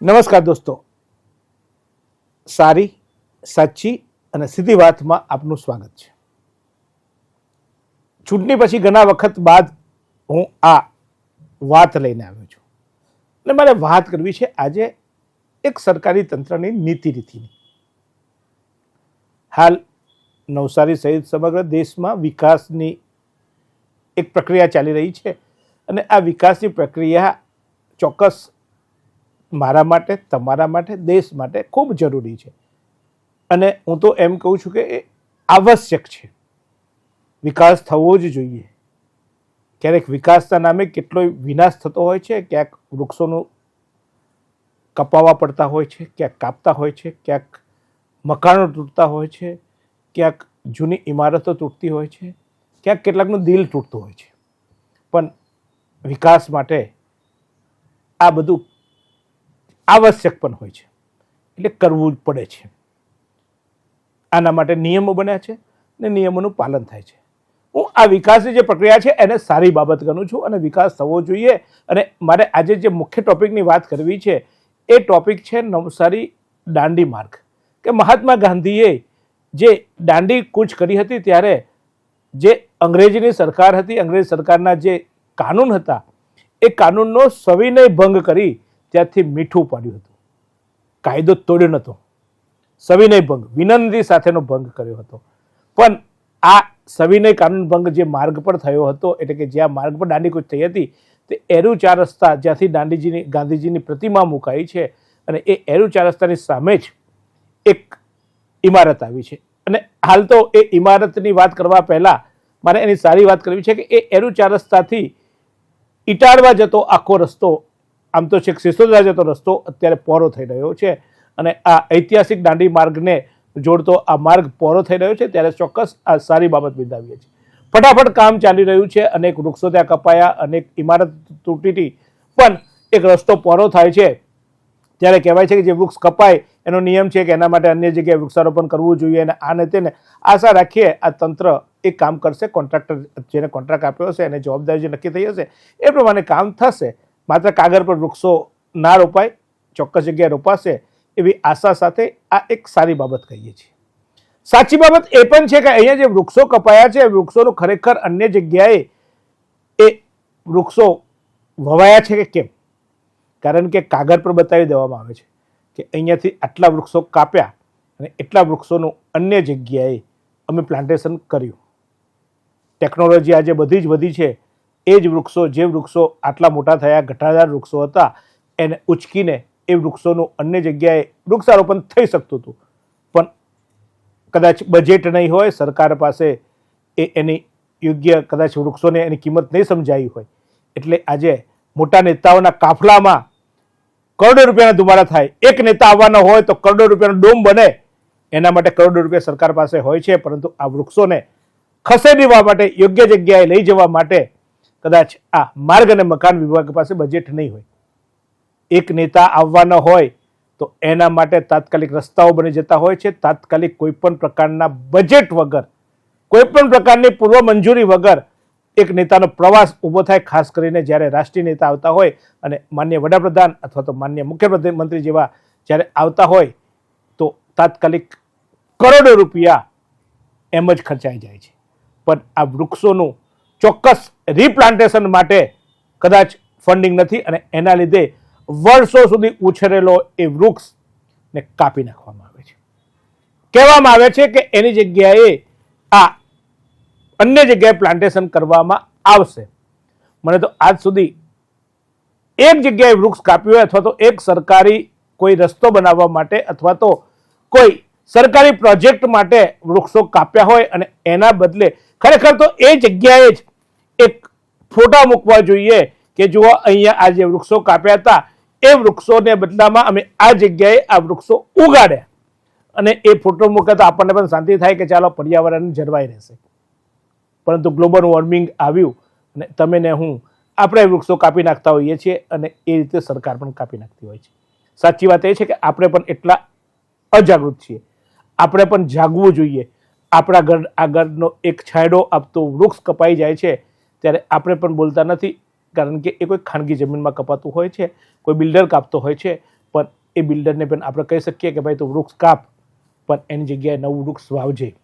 નમસ્કાર દોસ્તો, સારી, સાચી અને સીધી વાતમાં આપનું સ્વાગત છે. ચૂંટણી પછી ઘણા વખત બાદ હું આ વાત લઈને આવ્યો છું અને મારે વાત કરવી છે આજે એક સરકારી તંત્રની નીતિ રીતિની. હાલ નવસારી સહિત સમગ્ર દેશમાં વિકાસની એક પ્રક્રિયા ચાલી રહી છે અને આ વિકાસની પ્રક્રિયા ચોક્કસ મારા માટે, તમારા માટે, દેશ માટે ખૂબ જરૂરી છે અને હું તો એમ કહું છું કે એ આવશ્યક છે. વિકાસ થવો જ જોઈએ. ક્યારેક વિકાસના નામે કેટલો વિનાશ થતો હોય છે, ક્યાંક વૃક્ષોનું કપાવવા પડતા હોય છે, ક્યાંક કાપતા હોય છે, ક્યાંક મકાનો તૂટતા હોય છે, ક્યાંક જૂની ઇમારતો તૂટતી હોય છે, ક્યાંક કેટલાકનું દિલ તૂટતું હોય છે. પણ વિકાસ માટે આ બધું આવશ્યક પણ હોય છે, એટલે કરવું જ પડે છે. આના માટે નિયમો બન્યા છે અને નિયમોનું પાલન થાય છે. હું આ વિકાસની જે પ્રક્રિયા છે એને સારી બાબત ગણું છું અને વિકાસ થવો જોઈએ. અને મારે આજે જે મુખ્ય ટોપિકની વાત કરવી છે એ ટોપિક છે નવસારી દાંડી માર્ગ. કે મહાત્મા ગાંધીએ જે દાંડી કૂચ કરી હતી ત્યારે જે અંગ્રેજીની સરકાર હતી, અંગ્રેજ સરકારના જે કાનૂન હતા એ કાનૂનનો સવિનય ભંગ કરી ત્યાંથી મીઠું પાડ્યું હતું. કાયદો તોડ્યો નહોતો, સવિનય ભંગ, વિનંતી સાથેનો ભંગ કર્યો હતો. પણ આ સવિનય કાનૂન ભંગ જે માર્ગ પર થયો હતો, એટલે કે જ્યાં માર્ગ પર દાંડી કૂચ થઈ હતી તે એરુ ચાર રસ્તા, જ્યાંથી ગાંધીજીની પ્રતિમા મુકાઈ છે અને એ એરુ ચાર રસ્તાની સામે જ એક ઇમારત આવી છે. અને હાલ તો એ ઇમારતની વાત કરવા પહેલાં મારે એની સારી વાત કરવી છે કે એ એરુ ચાર રસ્તાથી ઇટાળવા જતો આખો રસ્તો, આમ તો છેક સિસોદરા જતો રસ્તો અત્યારે પહોળો થઈ રહ્યો છે અને આ ઐતિહાસિક દાંડી માર્ગને જોડતો આ માર્ગ પહોળો થઈ રહ્યો છે ત્યારે ચોક્કસ આ સારી બાબત બિરદાવીએ છીએ. ફટાફટ કામ ચાલી રહ્યું છે, અનેક વૃક્ષો ત્યાં કપાયા, અનેક ઇમારત તૂટી હતી, પણ એક રસ્તો પહોળો થાય છે ત્યારે કહેવાય છે કે જે વૃક્ષ કપાય એનો નિયમ છે કે એના માટે અન્ય જગ્યાએ વૃક્ષારોપણ કરવું જોઈએ અને આને તેને આશા રાખીએ આ તંત્ર એ કામ કરશે. કોન્ટ્રાક્ટર જેને કોન્ટ્રાક્ટ આપ્યો હશે એને જવાબદારી જે નક્કી થઈ હશે એ પ્રમાણે કામ થશે. માત્ર કાગળ પર વૃક્ષો ના રોપાય, ચોક્કસ જગ્યાએ રોપાશે એવી આશા સાથે આ એક સારી બાબત કહીએ છીએ. સાચી બાબત એ પણ છે કે અહીંયા જે વૃક્ષો કપાયા છે એ વૃક્ષોનું ખરેખર અન્ય જગ્યાએ એ વૃક્ષો વવાયા છે કે કેમ? કારણ કે કાગળ પર બતાવી દેવામાં આવે છે કે અહીંયાથી આટલા વૃક્ષો કાપ્યા અને એટલા વૃક્ષોનું અન્ય જગ્યાએ અમે પ્લાન્ટેશન કર્યું. ટેકનોલોજી આજે બધી જ વધી છે. એ જ વૃક્ષો, જે વૃક્ષો આટલા મોટા થયા, ઘટાદાર વૃક્ષો હતા, એને ઉચકીને એ વૃક્ષોનું અન્ય જગ્યાએ વૃક્ષારોપણ થઈ શકતું હતું. પણ કદાચ બજેટ નહીં હોય, સરકાર પાસે એની યોગ્ય કદાચ વૃક્ષોને એની કિંમત નહીં સમજાવી હોય, એટલે આજે મોટા નેતાઓના કાફલામાં કરોડો રૂપિયાના ધુમાડા થાય. એક નેતા આવવાનો હોય તો કરોડો રૂપિયાનો ડોમ બને, એના માટે કરોડો રૂપિયા સરકાર પાસે હોય છે. પરંતુ આ વૃક્ષોને ખસેડવા માટે, યોગ્ય જગ્યાએ લઈ જવા માટે કદાચ આ માર્ગ અને મકાન વિભાગ પાસે બજેટ નહીં હોય. એક નેતા આવવાનો હોય તો એના માટે તાત્કાલિક રસ્તાઓ બની જતા હોય છે. તાત્કાલિક કોઈ પણ પ્રકારના બજેટ વગર, કોઈ પણ પ્રકારની પૂર્વ મંજૂરી વગર એક નેતાનો પ્રવાસ ઊભો થાય. ખાસ કરીને જ્યારે રાષ્ટ્રીય નેતા આવતા હોય અને માન્ય વડાપ્રધાન અથવા તો માન્ય મુખ્યમંત્રી જેવા જ્યારે આવતા હોય તો તાત્કાલિક કરોડો રૂપિયા એમ જ ખર્ચાઈ જાય છે. પણ આ વૃક્ષોનું ચોક્કસ રીપ્લાન્ટેશન માટે કદાચ ફંડિંગ નથી અને એના લીધે વર્ષો સુધી ઉછરેલો એ વૃક્ષને કાપી નાખવામાં આવે છે. કહેવામાં આવે છે કે એની જગ્યાએ આ અન્ય જગ્યાએ પ્લાન્ટેશન કરવામાં આવશે. મને તો આજ સુધી એક જગ્યાએ વૃક્ષ કાપ્યું હોય અથવા તો એક સરકારી કોઈ રસ્તો બનાવવા માટે અથવા તો કોઈ સરકારી પ્રોજેક્ટ માટે વૃક્ષો કાપ્યા હોય અને એના બદલે ખરેખર તો એ જગ્યાએ જ એક ફોટા મૂકવા જોઈએ કે જુઓ અહીંયા આ જે વૃક્ષો કાપ્યા હતા એ વૃક્ષોને બદલામાં અમે આ જગ્યાએ આ વૃક્ષો ઉગાડ્યા અને એ ફોટો મૂકે તો આપણને પણ શાંતિ થાય કે ચાલો પર્યાવરણ જળવાઈ રહેશે. પરંતુ ગ્લોબલ વોર્મિંગ આવ્યું અને તમે ને હું આપણે વૃક્ષો કાપી નાખતા હોઈએ છીએ અને એ રીતે સરકાર પણ કાપી નાખતી હોય છે. સાચી વાત એ છે કે આપણે પણ એટલા અજાગૃત છીએ. આપણે પણ જાગવું જોઈએ. આપણા ઘર આગળનો એક છાંયડો આપતો વૃક્ષ કપાઈ જાય છે ત્યારે આપણે પણ બોલતા નથી, કારણ કે એ કોઈ ખાનગી જમીનમાં કપાતું હોય છે, કોઈ બિલ્ડર કાપતો હોય છે, પણ એ બિલ્ડરને પણ આપણે કહી શકીએ કે ભાઈ તું વૃક્ષ કાપ પણ એની જગ્યાએ નવું વૃક્ષ વાવજે.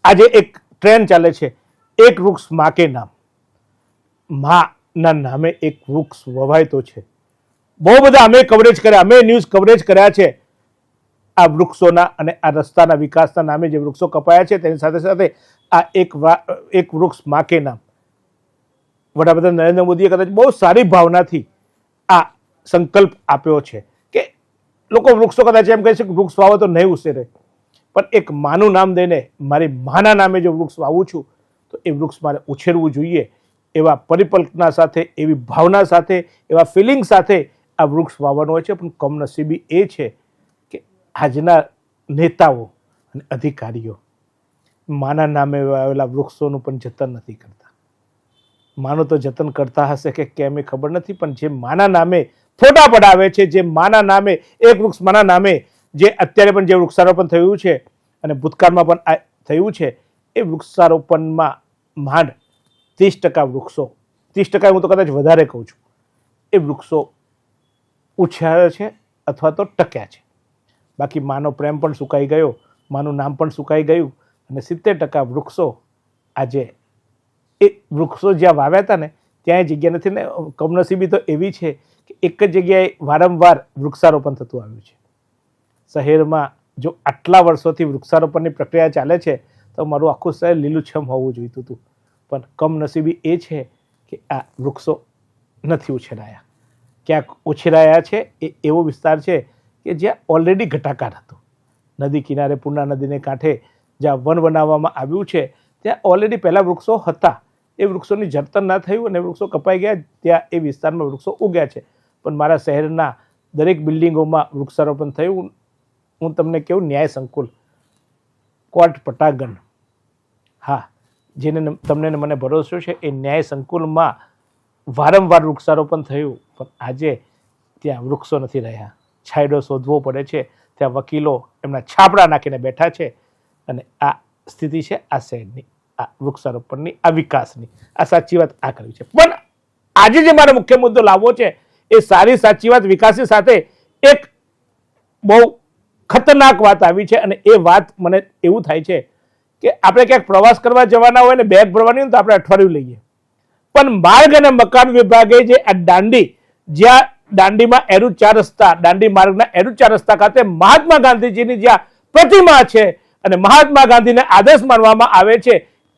આજે એક ટ્રેન્ડ ચાલે છે, એક વૃક્ષ માં કે નામ, માના નામે એક વૃક્ષ વવાય તો છે. બહુ બધા અમે કવરેજ કર્યા, અમે ન્યૂઝ કવરેજ કર્યા છે આ વૃક્ષોના અને આ રસ્તાના વિકાસના નામે જે વૃક્ષો કપાયા છે તેની સાથે સાથે આ એક વૃક્ષ માં કે નામ. વડાપ્રધાન નરેન્દ્ર મોદીએ કદાચ બહુ સારી ભાવનાથી આ સંકલ્પ આપ્યો છે કે લોકો વૃક્ષો કદાચ એમ કહે છે કે વૃક્ષ વાવો તો નહીં ઉછેરે, પણ એક માનું નામ દઈને મારી માના નામે જો વૃક્ષ વાવું છું તો એ વૃક્ષ મારે ઉછેરવું જોઈએ. એવા પરિકલ્પના સાથે, એવી ભાવના સાથે, એવા ફિલિંગ સાથે આ વૃક્ષ વાવવાનું હોય છે. પણ કમનસીબી એ છે કે આજના નેતાઓ અને અધિકારીઓ માના નામે આવેલા વૃક્ષોનું પણ જતન નથી કરતા. માનું તો જતન કરતા હશે કે કેમ એ ખબર નથી, પણ જે માના નામે ફોટા પડાવે છે, જે માના નામે એક વૃક્ષ માના નામે જે અત્યારે પણ જે વૃક્ષારોપણ થયું છે અને ભૂતકાળમાં પણ થયું છે, એ વૃક્ષારોપણમાં માંડ 30% વૃક્ષો, 30% હું તો કદાચ વધારે કહું છું, એ વૃક્ષો ઉછેર્યા છે અથવા તો ટક્યા છે. બાકી માનો પ્રેમ પણ સુકાઈ ગયો, માનું નામ પણ સુકાઈ ગયું અને 70% વૃક્ષો આજે એ વૃક્ષો જ્યાં વાવ્યા હતા ને ત્યાં જગ્યા નથી ને. કમનસીબી તો એવી છે કે એક જ જગ્યાએ વારંવાર વૃક્ષારોપણ થતું આવ્યું છે. શહેરમાં જો આટલા વર્ષોથી વૃક્ષારોપણની પ્રક્રિયા ચાલે છે તો મારું આખું શહેર લીલુંછમ હોવું જોઈતું હતું, પણ કમનસીબી એ છે કે આ વૃક્ષો નથી ઉછેરાયા. ક્યાંક ઉછેરાયા છે એ એવો વિસ્તાર છે કે જ્યાં ઓલરેડી ઘટાકાર હતો. નદી કિનારે, પૂર્ણા નદીને કાંઠે જ્યાં વન બનાવવામાં આવ્યું છે ત્યાં ઓલરેડી પહેલાં વૃક્ષો હતા. એ વૃક્ષોની જતન ના થયું અને વૃક્ષો કપાઈ ગયા, ત્યાં એ વિસ્તારમાં વૃક્ષો ઉગ્યા છે. પણ મારા શહેરના દરેક બિલ્ડિંગોમાં વૃક્ષારોપણ થયું. હું તમને કહું, ન્યાય સંકુલ, કોર્ટ પટાગણ, હા, જેને તમને મને ભરોસો છે, એ ન્યાય સંકુલમાં વારંવાર વૃક્ષારોપણ થયું, પણ આજે ત્યાં વૃક્ષો નથી રહ્યા. છાંયડો શોધવો પડે છે, ત્યાં વકીલો એમના છાપડા નાખીને બેઠા છે. અને આ સ્થિતિ છે આ શહેરની, આ વૃક્ષારોપણની, આ વિકાસની. આ સાચી વાત આ કરવી છે. પણ આજે જે મારો મુખ્ય મુદ્દો લાવવો છે એ સારી સાચી વાત વિકાસની સાથે એક બહુ ખતરનાક વાત આવી છે. અને એ વાત મને એવું થાય છે કે આપણે ક્યાંક પ્રવાસ કરવા જવાના હોય ને બેગ ભરવાની હોય તો આપણે અઠવાડિયું લઈએ, પણ માર્ગ અને મકાન વિભાગે જે આ દાંડી, જ્યાં દાંડીમાં એરુ 4 રસ્તા, દાંડી માર્ગના એરુ 4 રસ્તા ખાતે મહાત્મા ગાંધીજીની જ્યાં પ્રતિમા છે અને મહાત્મા ગાંધીને આદર્શ માનવામાં આવે છે,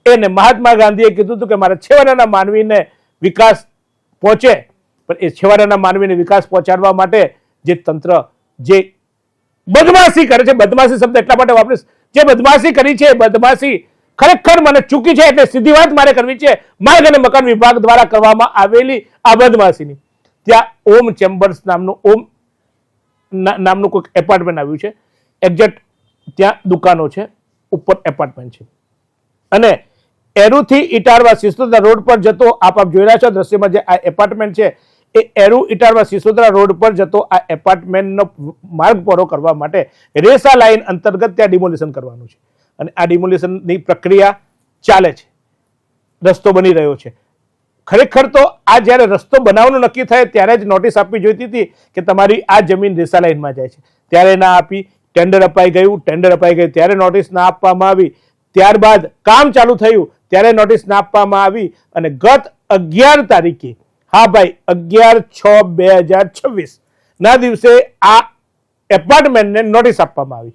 એને મહાત્મા ગાંધીએ કીધું હતું કે મારા છેવાડાના માનવીને વિકાસ પહોંચે, પણ એ છેવાડાના માનવીને વિકાસ પહોંચાડવા માટે જે તંત્ર જે બદમાશી કરે છે, બદમાશી શબ્દ એટલા માટે વાપરીશ, જે બદમાશી કરી છે, બદમાશી ખરેખર મને ચૂકી છે એટલે સીધી વાત મારે કરવી છે. માર્ગ અને મકાન વિભાગ દ્વારા કરવામાં આવેલી આ બદમાશીની. ત્યાં ઓમ ચેમ્બર્સ નામનું કોઈક એપાર્ટમેન્ટ આવ્યું છે, એક્ઝેક્ટ ત્યાં દુકાનો છે, ઉપર એપાર્ટમેન્ટ છે. અને એરુથી ઇટારવા સિસોદરા રોડ પર જતો, આપ જોઈ રહ્યા છો દ્રશ્યમાં જે આ એપાર્ટમેન્ટ છે, એ એરુ ઇટારવા સિસોદરા રોડ પર જતો આ એપાર્ટમેન્ટનો માર્ગ પહોળો કરવા માટે રેસા લાઇન અંતર્ગત ત્યાં ડિમોલિશન કરવાનું છે. અને આ ડિમોલિશનની પ્રક્રિયા ચાલે છે, રસ્તો બની રહ્યો છે. ખરેખર તો આ જ્યારે રસ્તો બનાવવાનું નક્કી થાય ત્યારે જ નોટિસ આપવી જોઈતી હતી કે તમારી આ જમીન રેસા લાઇનમાં જાય છે. ત્યારે ના આપી, ટેન્ડર અપાઈ ગયું ત્યારે નોટિસ ના આપવામાં આવી, ત્યારબાદ કામ ચાલુ થયું ત્યારે નોટિસ ના આપવામાં આવી. અને ગત 11 તારીખે, હા ભાઈ 11/6/2026 ના દિવસે આ એપાર્ટમેન્ટને નોટિસ આપવામાં આવી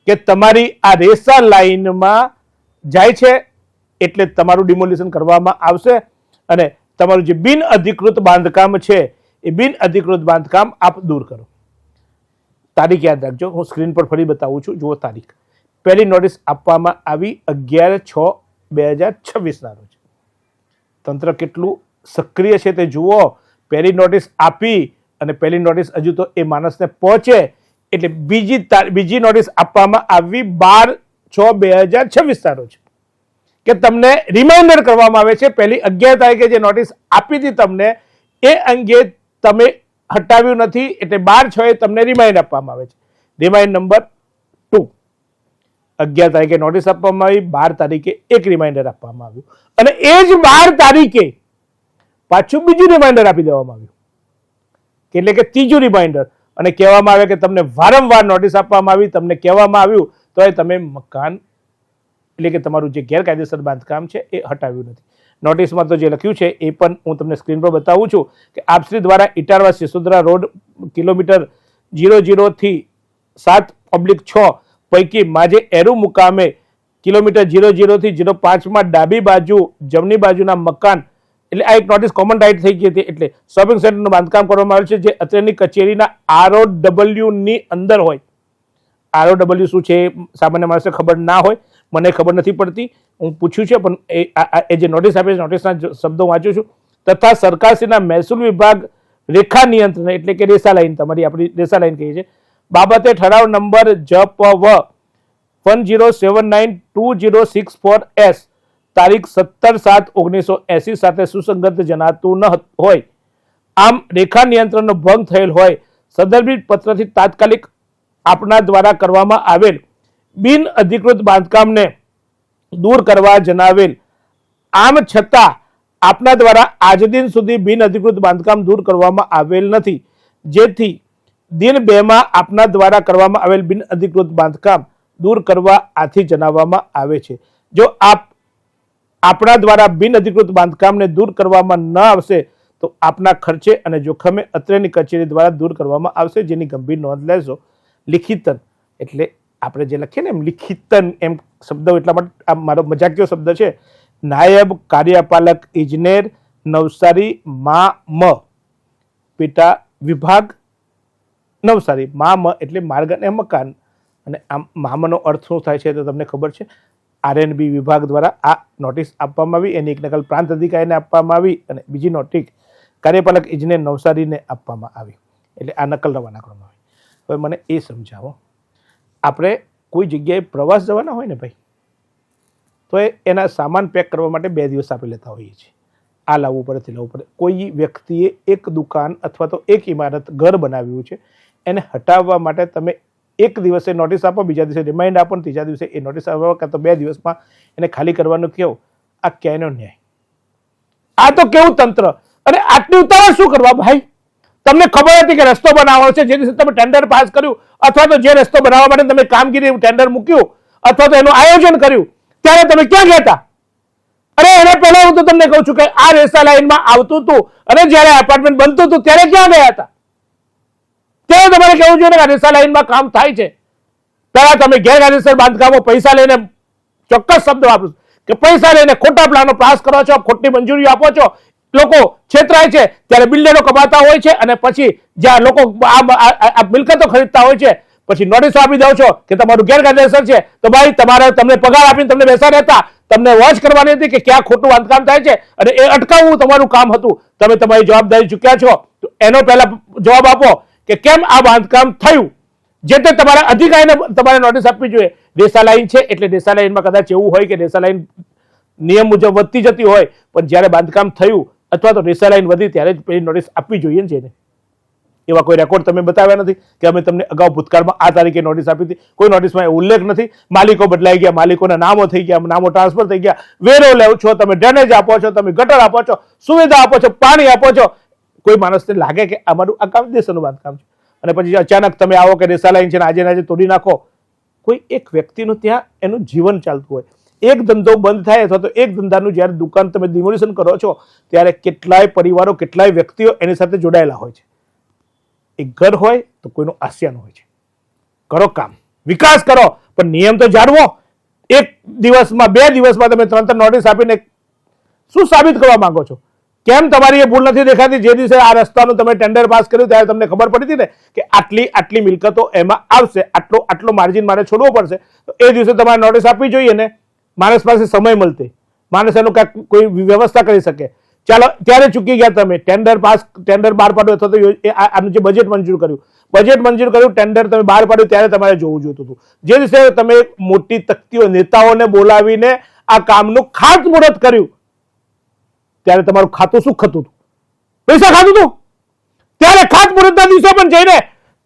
કે તમારી આ રેસા લાઇનમાં જાય છે એટલે તમારું ડિમોલિશન કરવામાં આવશે અને તમારું જે બિન અધિકૃત બાંધકામ છે એ બિન અધિકૃત બાંધકામ આપ દૂર કરો. તારીખ યાદ રાખજો, હું સ્ક્રીન પર ફરી બતાવું છું, જુઓ તારીખ. પહેલી નોટિસ આપવામાં આવી 11/6/2026 ના રોજ. તંત્ર કેટલું સક્રિય છે તે જુઓ. પહેલી નોટિસ આપી અને પહેલી નોટિસ હજુ તો એ માણસને પહોંચે એટલે બીજી નોટિસ આપવામાં આવી 12/6/2026 ના રોજ કે તમને રિમાઇન્ડર કરવામાં આવે છે. પહેલી 11 તારીખે જે નોટિસ આપી હતી તમને એ અંગે તમે હટાવ્યું નથી એટલે 12/6 તમને રિમાઇન્ડ આપવામાં આવે છે. Remind number 2. 11 તારીખે નોટિસ આપવામાં આવી, 12 તારીખે એક રિમાઇન્ડર આપવામાં આવ્યું અને એ જ 12 તારીખે પાછું બીજું રિમાઇન્ડર આપી દેવામાં આવ્યું. એટલે કે ત્રીજું રિમાઇન્ડર, અને કહેવામાં આવે કે તમને વારંવાર નોટિસ આપવામાં આવી, તમને કહેવામાં આવ્યું તો તમે મકાન એટલે કે તમારું જે ગેરકાયદેસર બાંધકામ છે એ હટાવ્યું નથી. નોટિસમાં તો જે લખ્યું છે એ પણ હું તમને સ્ક્રીન પર બતાવું છું કે આપશ્રી દ્વારા ઇટારવા સિસોદરા રોડ કિલોમીટર 00 થી 7/6 પૈકી માજે એરુ મુકામે કિલોમીટર 00 થી 05 ડાબી બાજુ જમણી બાજુના મકાન, એટલે આ એક નોટિસ કોમન રાઇટ થઈ ગઈ હતી. એટલે શોપિંગ સેન્ટરનું બાંધકામ કરવામાં આવ્યું છે જે અત્રેની કચેરીના ROW ની અંદર હોય. ROW શું છે સામાન્ય માણસને ખબર ના હોય, મને ખબર નથી પડતી, હું પૂછ્યું છે, પણ એ જે નોટિસ આપી છે નોટિસના શબ્દો વાંચું છું. તથા સરકારશ્રીના મહેસૂલ વિભાગ રેખા નિયંત્રણ એટલે કે રેસા લાઈન, તમારી આપણી રેસા લાઈન કહીએ છીએ, બાબતે ઠરાવ નંબર JPV 10792064S તારીખ 17/7/1980 સાથે સુસંગત જણાતું ન હોય. આમ રેખા નિયંત્રણનો ભંગ થયેલ હોય સંદર્ભિત પત્રથી તાત્કાલિક આપના દ્વારા કરવામાં આવેલ બિન અધિકૃત બાંધકામને દૂર કરવા જણાવેલ. આમ છતાં આપના દ્વારા આજ દિન સુધી બિન અધિકૃત બાંધકામ દૂર કરવામાં આવેલ નથી, જેથી દિન 2 માં આપના દ્વારા કરવામાં આવેલ બિન અધિકૃત બાંધકામ દૂર કરવા આથી જણાવવામાં આવે છે. જો આપણા દ્વારા બિન અધિકૃત બાંધકામને દૂર કરવામાં ન આવશે તો આપના ખર્ચે અને જોખમે અત્રેની કચેરી દ્વારા દૂર કરવામાં આવશે, જેની ગંભીર નોંધ લેશો. લિખિતન એટલે આપણે જે લખીએ ને એમ લિખિતન એમ શબ્દ, એટલા માટે આ મારો મજાકિયો શબ્દ છે. નાયબ કાર્યપાલક ઇજનેર નવસારી મ પેટા વિભાગ નવસારી મ એટલે માર્ગ અને મકાન, અને આમ મામનો અર્થ શું થાય છે તો તમને ખબર છે. RNB વિભાગ દ્વારા આ નોટિસ આપવામાં આવી, એની એક નકલ પ્રાંત અધિકારીને આપવામાં આવી અને બીજી નોટિસ કાર્યપાલક ઇજનેર નવસારીને આપવામાં આવી. એટલે આ નકલ રવાના કરવામાં આવી. હવે મને એ સમજાવો, આપણે કોઈ જગ્યાએ પ્રવાસ જવાના હોય ને ભાઈ, તો એના સામાન પેક કરવા માટે 2 દિવસ આપણે લેતા હોઈએ છીએ. આ લાવવું પડે તે લાવવું પડે. કોઈ વ્યક્તિએ એક દુકાન અથવા તો એક ઇમારત ઘર બનાવ્યું છે, એને હટાવવા માટે તમે એક દિવસે નોટિસ આપો, બીજા દિવસે રિમાઇન્ડ આપો, ત્રીજા દિવસે એ નોટિસ આપવા કાં તો 2 દિવસમાં એને ખાલી કરવાનું કહો. આ ક્યાંયનો ન્યાય? આ તો કેવું તંત્ર! અને આટલી ઉતાવળ શું કરવા ભાઈ? તમને ખબર હતી કે રસ્તો બનાવવાનો છે, જે દિવસે તમે ટેન્ડર પાસ કર્યું અથવા તો જે રસ્તો બનાવવા માટે તમે કામગીરી ટેન્ડર મૂક્યું અથવા તો એનું આયોજન કર્યું, ત્યારે તમે ક્યાં ગયા હતા? અરે એને પહેલા હું તો તમને કહું છું કે આ રેસા લાઈનમાં આવતું હતું અને જ્યારે એપાર્ટમેન્ટ બનતું હતું ત્યારે ક્યાં ગયા હતા? ત્યારે તમારે કહેવું જોઈએ કે રેસા લાઈનમાં કામ થાય છે. પહેલા તમે ગેરકાયદેસર બાંધકામો પૈસા લઈને, ચોક્કસ શબ્દ વાપરું કે પૈસા લઈને ખોટા પ્લાનો પાસ કરો છો, ખોટી મંજૂરી આપો છો, લોકો છેતરાય છે, ત્યારે બિલ્ડરો કમાતા હોય છે અને પછી જ્યાં લોકો આ મિલકતો ખરીદતા હોય છે પછી નોટિસ આપી દો છો કે તમારું ગેરકાયદેસર છે. તો ભાઈ તમને પગાર આપીને તમને બેસા રહેતા, તમને વોચ કરવાની હતી કે ક્યાં ખોટું બાંધકામ થાય છે અને એ અટકાવવું તમારું કામ હતું. તમે તમારી જવાબદારી ચૂક્યા છો, તો એનો પહેલા જવાબ આપો કે કેમ આ બાંધકામ થયું. જે તે તમારા અધિકારીને તમારે નોટિસ આપવી જોઈએ. રેસા લાઈન છે એટલે રેસા લાઈનમાં કદાચ એવું હોય કે રેસા લાઈન નિયમ મુજબ વધતી જતી હોય, પણ જ્યારે બાંધકામ થયું અથવા તો રેસા લાઈન વધી ત્યારે જ પેલી નોટિસ આપવી જોઈએ ને. એવા કોઈ રેકોર્ડ તમે બતાવ્યા નથી કે અમે તમને અગાઉ ભૂતકાળમાં આ તારીખે નોટિસ આપી હતી. કોઈ નોટિસમાં ઉલ્લેખ નથી. માલિકો બદલાઈ ગયા, માલિકોના નામો થઈ ગયા, નામો ટ્રાન્સફર થઈ ગયા, વેરો લેવો છો, તમે ડ્રેનેજ આપો છો, તમે ગટર આપો છો, સુવિધા આપો છો, પાણી આપો છો. કોઈ માણસને લાગે કે અમારું આ કાયદેસરનું બાંધકામ છે અને પછી અચાનક તમે આવો કે રેસા લાઈન છે ને આજે તોડી નાખો. કોઈ એક વ્યક્તિનું ત્યાં એનું જીવન ચાલતું હોય, એક ધંધો બંધ થાય અથવા તો એક ધંધાનું જ્યારે દુકાન તમે ડિમોલિશન કરો છો ત્યારે કેટલાય પરિવારો, કેટલાય વ્યક્તિઓ એની સાથે જોડાયેલા હોય છે. એક ઘર હોય તો કોઈનું આસિયાન હોય છે. કરો કામ, વિકાસ કરો, પણ નિયમ તો જાળવો. એક દિવસમાં 2 દિવસમાં તમે 3 નોટિસ આપીને શું સાબિત કરવા માંગો છો? કેમ તમારી એ ભૂલ નથી દેખાતી? જે દિવસે આ રસ્તાનું તમે ટેન્ડર પાસ કર્યું ત્યારે તમને ખબર પડી હતી ને કે આટલી મિલકતો એમાં આવશે, આટલો માર્જિન મારે છોડવો પડશે, તો એ દિવસે તમારે નોટિસ આપવી જોઈએ ને. માણસ પાસે સમય મળતે, માણસ એનું કાંઈક કોઈ વ્યવસ્થા કરી શકે. ચાલો ત્યારે ચૂકી ગયા તમે. ટેન્ડર બહાર પાડ્યું અથવા તો આનું જે બજેટ મંજૂર કર્યું, ટેન્ડર તમે બહાર પાડ્યું ત્યારે તમારે જોવું જોઈતું હતું. જે દિવસે તમે મોટી તકતીઓ, નેતાઓને બોલાવીને આ કામનું ખાતમુહૂર્ત કર્યું ત્યારે તમારું ખાતું શું ખતું હતું? પૈસા ખાતું હતું. ત્યારે ખાતમુહૂર્તના દિવસે પણ જઈને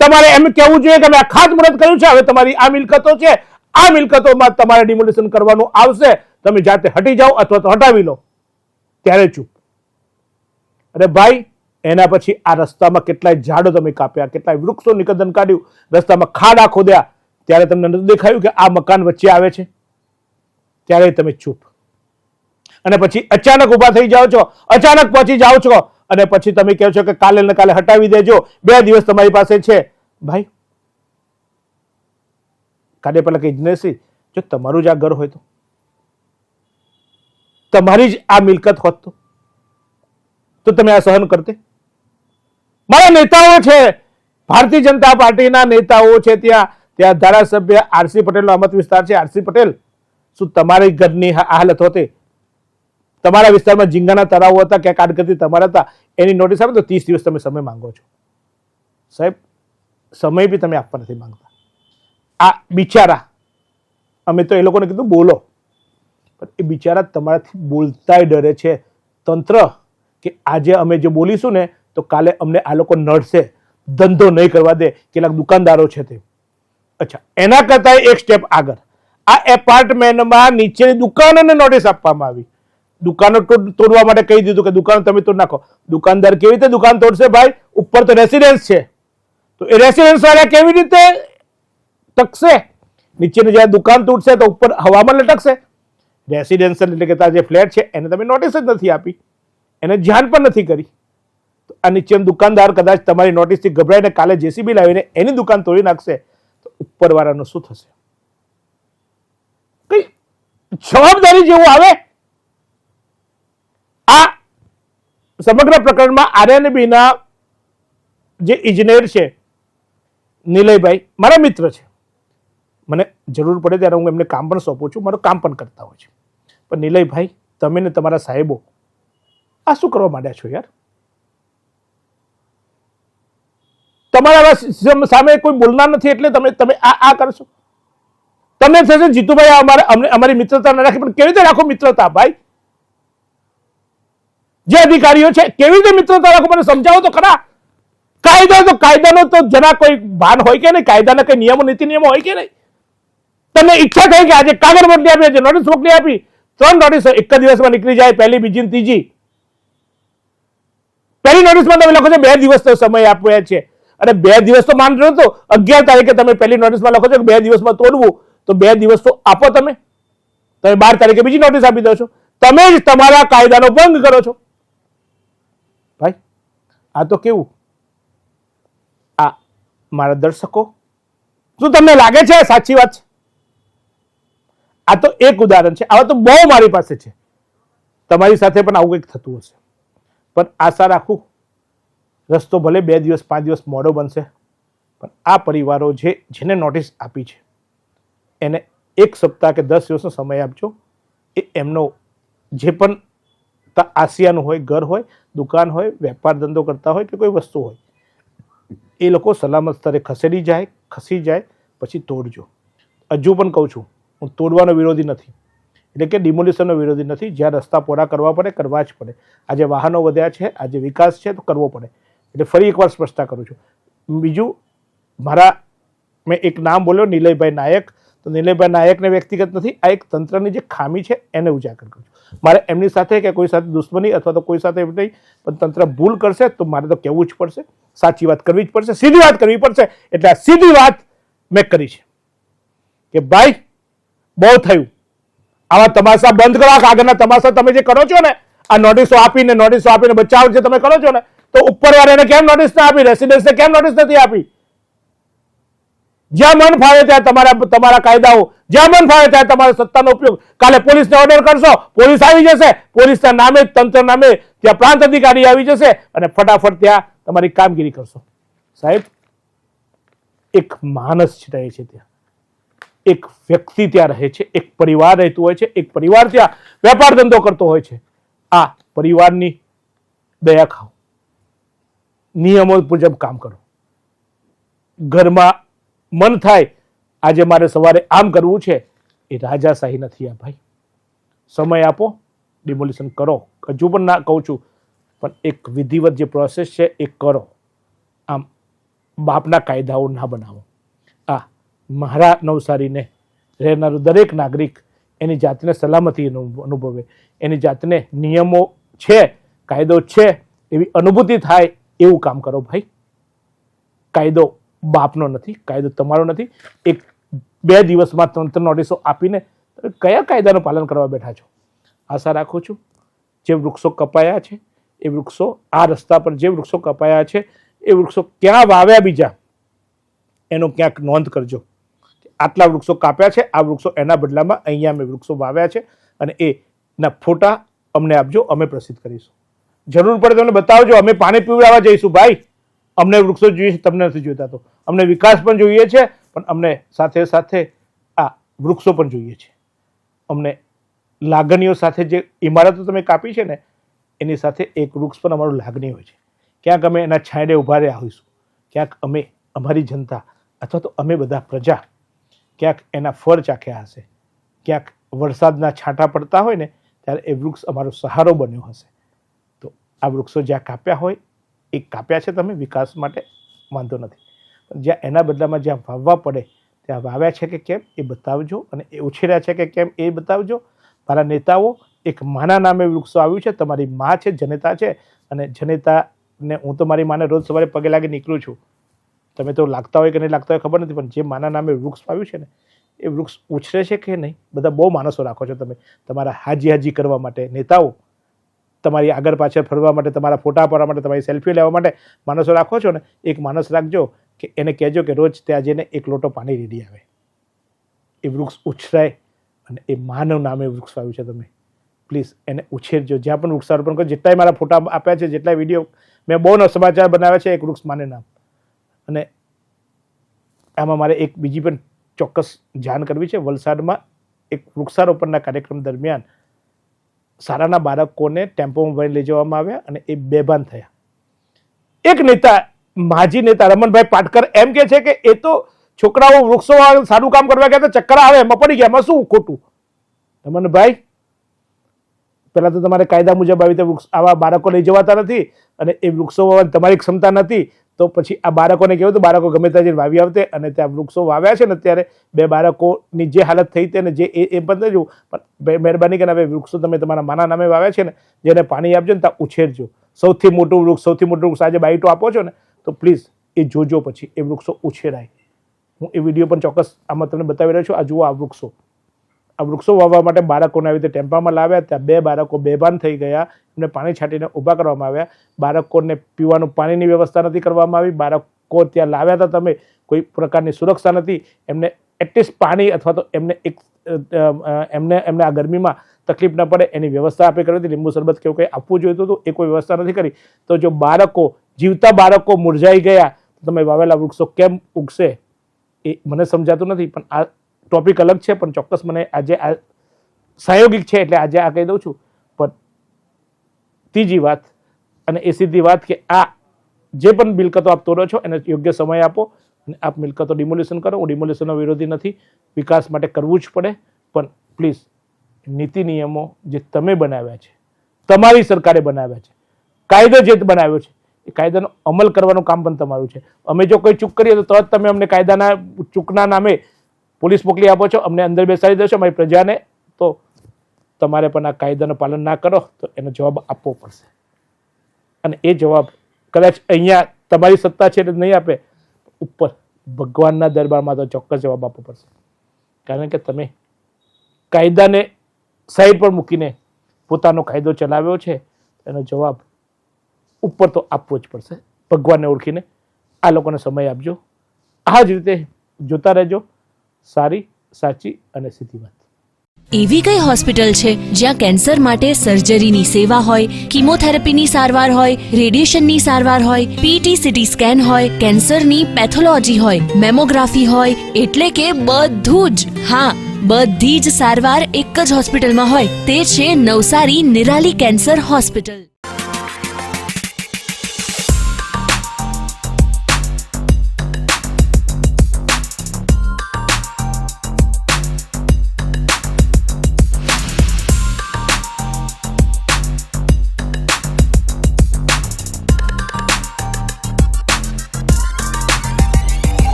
તમારે એમ કહેવું જોઈએ કે અમે આ ખાતમુહૂર્ત કર્યું છે, હવે તમારી આ મિલકતો છે, આ મિલકતોમાં તમારે ડિમોલિશન કરવાનું આવશે, તમે જાતે હટી જાઓ અથવા તો હટાવી લો. ત્યારે ચૂપ. અરે ભાઈ, એના પછી આ રસ્તામાં કેટલાય ઝાડો તમે કાપ્યા, કેટલાય વૃક્ષો નિકંદન કાઢ્યું, રસ્તામાં ખાડા ખોદ્યા, ત્યારે તમને નથી દેખાયું કે આ મકાન વચ્ચે આવે છે? ત્યારે તમે ચૂપ. અને પછી અચાનક ઊભા થઈ જાઓ છો, અચાનક પહોંચી જાઓ છો, અને પછી તમે કહો છો કે કાલે ને કાલે હટાવી દેજો, 2 દિવસ તમારી પાસે છે. ભાઈ, કાલે પહેલા કઈ નથી, જો તમારું જ આ ઘર હોય તો, તમારી જ આ મિલકત હોત તો તમે આ સહન કરતે? મારા નેતાઓ છે, ભારતીય જનતા પાર્ટીના નેતાઓ છે, ત્યાં ધારાસભ્ય આરસી પટેલનો મત વિસ્તાર છે. આરસી પટેલ, શું તમારી ઘરની હાલત હોતી? તમારા વિસ્તારમાં ઝીંગાના તળાવો હતા, ક્યાંક આડગતી તમારા હતા, એની નોટિસ આપે તો 30 દિવસ તમે સમય માંગો છો. સાહેબ, સમય બી તમે આપવા નથી માંગતા. આ બિચારા, અમે તો એ લોકોને કીધું બોલો, પણ એ બિચારા તમારાથી બોલતાય ડરે છે. તંત્ર કે આજે અમે જે બોલીશું ને તો કાલે અમને આ લોકો નડશે, ધંધો નહીં કરવા દે. કેટલાક દુકાનદારો છે તે. અચ્છા, એના કરતા એક સ્ટેપ આગળ, આ એપાર્ટમેન્ટમાં નીચેની દુકાનોને નોટિસ આપવામાં આવી. દુકાનો તોડવા માટે કહી દીધું કે દુકાન તમે તોડ નાખો. દુકાનદાર કેવી રીતે દુકાન તોડશે ભાઈ? ઉપર તો રેસિડેન્સ છે, તો એ રેસિડેન્સ વાળા કેવી રીતે ટકશે? નીચેની જ્યારે દુકાન તૂટશે તો ઉપર હવામાં લટકશે. રેસિડેન્શિયલ એટલે કે જે ફ્લેટ છે એને તમે નોટિસ જ નથી આપી, એને ધ્યાન પણ નથી કરી. તો આ નીચેનો દુકાનદાર કદાચ તમારી નોટિસથી ગભરાઈને કાલે જેસીબી લાવીને એની દુકાન તોડી નાખશે, તો ઉપરવાળાનું શું થશે? કઈ જવાબદારી જેવું આવે? આ સમગ્ર પ્રકરણમાં આરએનબી ના જે ઇજનેર છે નિલયભાઈ, મારા મિત્ર છે, મને જરૂર પડે ત્યારે હું એમને કામ પણ સોંપું છું, મારું કામ પણ કરતા હોય છે. પણ નિલયભાઈ, તમે ને તમારા સાહેબો આ શું કરવા માંડ્યા છો યાર? તમારા સામે કોઈ બોલનાર નથી એટલે તમે આ કરશો? તમને થશે જીતુભાઈ અમારી મિત્રતા ના રાખી, પણ કેવી રીતે રાખો મિત્રતા ભાઈ? જે અધિકારીઓ છે કેવી રીતે મિત્રતા રાખો મને સમજાવો તો ખરા. કાયદાનો તો જરા કોઈ ભાન હોય કે નહીં? કાયદાના કઈ નિયમો નીતિ નિયમો હોય કે નહીં? તમને ઈચ્છા થઈ કે આજે કાગળ મોકલી આપી, આજે નોટિસ મોકલી આપી, 3 નોટિસ એક જ દિવસમાં નીકળી જાય, પહેલી, બીજી, ત્રીજી. પહેલી નોટિસમાં તમે લખો છો 2 દિવસનો સમય આપ્યો છે, અને 2 દિવસ તો માન રહ્યો તો 11 તારીખે તમે પહેલી નોટિસમાં લખો છો કે 2 દિવસમાં તોડવું, તો 2 દિવસ તો આપો. તમે 12 તારીખે બીજી નોટિસ આપી દો છો. તમે જ તમારા કાયદાનો ભંગ કરો છો ભાઈ. આ તો કેવું? આ મારા દર્શકો, શું તમને લાગે છે સાચી વાત છે? આ તો એક ઉદાહરણ છે, આવા તો બહુ મારી પાસે છે. તમારી સાથે પણ આવું કંઈક થતું હશે, પણ આશા રાખું રસ્તો ભલે 2 દિવસ 5 દિવસ મોડો બનશે, પણ આ પરિવારો જેને નોટિસ આપી છે એને 1 સપ્તાહ કે 10 દિવસનો સમય આપજો. એ એમનો જે પણ આસિયાનું હોય, ઘર હોય, દુકાન હોય, વેપાર ધંધો કરતા હોય કે કોઈ વસ્તુ હોય, એ લોકો સલામત સ્તરે ખસી જાય પછી તોડજો. હજુ પણ કહું છું, હું તોડવાનો વિરોધી નથી, એટલે કે ડિમોલિશનનો વિરોધી નથી. જ્યાં રસ્તા પોરા કરવા પડે કરવા જ પડે. આજે વાહનો વધ્યા છે, આજે વિકાસ છે તો કરવો પડે. એટલે ફરી એકવાર સ્પષ્ટતા કરું છું. બીજું, મેં એક નામ બોલ્યો નિલયભાઈ નાયક, તો નિલયભાઈ નાયકને વ્યક્તિગત નથી, આ એક તંત્રની જે ખામી છે એને ઉજાગર કરું છું. મારે એમની સાથે કે કોઈ સાથે દુશ્મની અથવા તો કોઈ સાથે એમ નહીં, પણ તંત્ર ભૂલ કરશે તો મારે તો કહેવું જ પડશે, સાચી વાત કરવી જ પડશે, સીધી વાત કરવી પડશે. એટલે આ સીધી વાત મેં કરી છે કે ભાઈ બહુ થયું, આવા તમાશા બંધ કરો. આગળના તમાશા તમે જે કરો છો ને, આ નોટિસો આપીને બચાવ જે તમે કરો છો ને, તો ઉપરવાળાને કેમ નોટિસ ના આપી? રેસિડેન્સને કેમ નોટિસ નથી આપી? જ્યાં મન ફાવે ત્યાં તમારા કાયદાઓ, જ્યાં મન ફાવે ત્યાં તમારા સત્તાનો ઉપયોગ. કાલે પોલીસને ઓર્ડર કરશો, પોલીસ આવી જશે, પોલીસના નામે, તંત્ર નામે ત્યાં પ્રાંત અધિકારી આવી જશે અને ફટાફટ ત્યાં તમારી કામગીરી કરશો. સાહેબ, એક માણસ રહે છે ત્યાં, એક વ્યક્તિ ત્યાં રહે છે, એક પરિવાર રહેતું હોય છે, એક પરિવાર ત્યાં વેપાર ધંધો કરતો હોય છે. આ પરિવારની દયા ખાઓ, નિયમો મુજબ કામ કરો. ઘરમાં મન થાય આજે મારે સવારે આમ કરવું છે, એ રાજાશાહી નથી આ ભાઈ. સમય આપો, ડિમોલિશન કરો. હજુ પણ ના કહું છું, પણ એક વિધિવત જે પ્રોસેસ છે એ કરો. આમ બાપના કાયદાઓ ના બનાવો. આ મારા નવસારીને રહેનારું દરેક નાગરિક એની જાતને સલામતી અનુભવે, એની જાતને નિયમો છે, કાયદો છે એવી અનુભૂતિ થાય, એવું કામ કરો ભાઈ. કાયદો બાપનો નથી, કાયદો તમારો નથી. 1-2 દિવસમાં 3 નોટિસો આપીને કયા કાયદાનું પાલન કરવા બેઠા છો? આશા રાખું છું જે વૃક્ષો કપાયા છે એ વૃક્ષો, આ રસ્તા પર જે વૃક્ષો કપાયા છે એ વૃક્ષો ક્યાં વાવ્યા બીજા એનો ક્યાંક નોંધ કરજો. આટલા વૃક્ષો કાપ્યા છે, આ વૃક્ષો એના બદલામાં અહીંયા અમે વૃક્ષો વાવ્યા છે અને એના ફોટા અમને આપજો, અમે પ્રસિદ્ધ કરીશું. જરૂર પડે તમને બતાવજો, અમે પાણી પીવડાવવા જઈશું ભાઈ. અમને વૃક્ષો જોઈએ છે, તમને નથી જોઈતા તો. અમને વિકાસ પણ જોઈએ છે, પણ અમને સાથે સાથે આ વૃક્ષો પણ જોઈએ છે. અમને લાગણીઓ સાથે જે ઇમારતો તમે કાપી છે ને એની સાથે એક વૃક્ષ પણ અમારું લાગણી હોય છે. ક્યાંક અમે એના છાંયડે ઊભા રહ્યા હોઈશું, ક્યાંક અમે અમારી જનતા અથવા તો અમે બધા પ્રજા ક્યાંક એના ફળ ચાખ્યા હશે, ક્યાંક વરસાદના છાંટા પડતા હોય ને ત્યારે એ વૃક્ષ અમારો સહારો બન્યો હશે. તો આ વૃક્ષો જ્યાં કાપ્યા હોય એ કાપ્યા છે તમે વિકાસ માટે, વાંધો નથી. જ્યાં એના બદલામાં જ્યાં વાવવા પડે ત્યાં વાવ્યા છે કે કેમ એ બતાવજો, અને એ ઉછેર્યા છે કે કેમ એ બતાવજો. મારા નેતાઓ, એક માના નામે વૃક્ષો આવ્યું છે, તમારી મા છે, જનેતા છે, અને જનેતાને હું તો મારી માને રોજ સવારે પગે લાગી નીકળું છું. તમે તો લાગતા હોય કે નહીં લાગતા હોય ખબર નથી, પણ જે માના નામે વૃક્ષ આવ્યું છે ને એ વૃક્ષ ઉછરે છે કે નહીં? બધા બહુ માણસો રાખો છો તમે તમારા હાજી કરવા માટે. નેતાઓ તમારી આગળ પાછળ ફરવા માટે, તમારા ફોટા પાડવા માટે, તમારી સેલ્ફી લેવા માટે માણસો રાખો છો ને. એક માણસ રાખજો કે એને કહેજો કે રોજ ત્યાં જઈને 1 લોટો પાણી રેડી આવે. એ વૃક્ષ ઉછરાય અને એ માનવ નામે વૃક્ષ આવ્યું છે, તમે પ્લીઝ એને ઉછેરજો. જ્યાં પણ વૃક્ષારોપણ કરો, જેટલાય મારા ફોટા આપ્યા છે, જેટલાય વિડીયો મેં બહુ સમાચાર બનાવ્યા છે, એક વૃક્ષ માને નામ. અને આમાં મારે એક બીજી પણ ચોક્કસ જાણ કરવી છે. વલસાડમાં એક વૃક્ષારોપણના કાર્યક્રમ દરમિયાન શાળાના બાળકોને ટેમ્પોમાં ભરી લઈ જવામાં આવ્યા અને એ બેભાન થયા. એક નેતા, માજી નેતા રમણભાઈ પાટકર એમ કે છે કે એ તો છોકરાઓ વૃક્ષો સારું કામ કરવા ગયા તો ચક્કર આવે, એમાં પડી ગયા, એમાં શું ખોટું? રમણભાઈ, પહેલા તો તમારે કાયદા મુજબ આવી રીતે આવા બાળકો લઈ જવાતા નથી, અને એ વૃક્ષો વાવવાની તમારી ક્ષમતા નથી, તો પછી આ બાળકોને કહેવું તો બાળકો ગમે ત્યાં જઈને વાવી આવતે. અને ત્યાં વૃક્ષો વાવ્યા છે ને અત્યારે 2 બાળકોની જે હાલત થઈ હતી ને જે એ પણ થયું, પણ મહેરબાની કરીને હવે વૃક્ષો તમે તમારા માના નામે વાવ્યા છે ને, જેને પાણી આપજો ને ત્યાં ઉછેરજો. સૌથી મોટું વૃક્ષ આજે બાઈટો આપો છો ને તો પ્લીઝ એ જોજો, પછી એ વૃક્ષો ઉછેરાય. હું એ વિડીયો પણ ચોક્કસ આમાં તમને બતાવી રહ્યો છું. આ જુઓ, આ વૃક્ષો વાવવા માટે બાળકોને આવી રીતે ટેમ્પામાં લાવ્યા, ત્યાં 2 બાળકો બેભાન થઈ ગયા, એમને પાણી છાંટીને ઊભા કરવામાં આવ્યા. બાળકોને પીવાનું પાણીની વ્યવસ્થા નથી કરવામાં આવી. બાળકો ત્યાં લાવ્યા હતા તમે, કોઈ પ્રકારની સુરક્ષા નથી. એમને એટલીસ્ટ પાણી અથવા તો એમને આ ગરમીમાં તકલીફ ન પડે એની વ્યવસ્થા આપે કરી હતી. લીંબુ શરબત કેવું કંઈ આપવું જોઈતું હતું, એ કોઈ વ્યવસ્થા નથી કરી. તો જો જીવતા બાળકો મુરઝાઈ ગયા તો તમે વાવેલા વૃક્ષો કેમ ઉગશે એ મને સમજાતું નથી. પણ આ ટોપિક અલગ છે, પણ ચોક્કસ મને આજે આ સંયોગિક છે એટલે આજે આ કહી દઉં છું. પણ ત્રીજી વાત અને એ સીધી વાત કે આ જે પણ મિલકતો આપ તોડો છો એને યોગ્ય સમય આપો અને આપ મિલકતો ડિમોલિશન કરો. હું ડિમોલિશનનો વિરોધી નથી, વિકાસ માટે કરવું જ પડે, પણ પ્લીઝ નીતિ નિયમો જે તમે બનાવ્યા છે, તમારી સરકારે બનાવ્યા છે, કાયદો જે બનાવ્યો છે એ કાયદાનો અમલ કરવાનું કામ પણ તમારું છે. અમે જો કોઈ ચૂક કરીએ તો તરત તમે અમને કાયદાના ચૂકના નામે પોલીસ મોકલી આપો છો, અમને અંદર બેસાડી દેશો અમારી પ્રજાને. તો તમારે પણ આ કાયદાનું પાલન ના કરો તો એનો જવાબ આપવો પડશે. અને એ જવાબ કદાચ અહીંયા તમારી સત્તા છે એટલે નહીં આપે, ઉપર ભગવાનના દરબારમાં તો ચોક્કસ જવાબ આપવો પડશે. કારણ કે તમે કાયદાને સાઈડ પર મૂકીને પોતાનો કાયદો ચલાવ્યો છે, એનો જવાબ ઉપર તો આપવો જ પડશે. ભગવાનને ઓળખીને આ લોકોને સમય આપજો. આ જ રીતે જોતા રહેજો. સારી, સાચી અને સીધી વાત. એવી કઈ હોસ્પિટલ છે જ્યાં કેન્સર માટે સર્જરીની સેવા હોય, કિમોથેરાપીની સારવાર હોય, રેડિયેશનની સારવાર હોય, પીટી સીટી સ્કેન હોય, કેન્સરની પેથોલોજી હોય, મેમોગ્રાફી હોય, એટલે કે બધું જ. હા, બધી જ સારવાર એક જ હોસ્પિટલમાં હોય. તે છે નવસારી નિરાલી કેન્સર હોસ્પિટલ.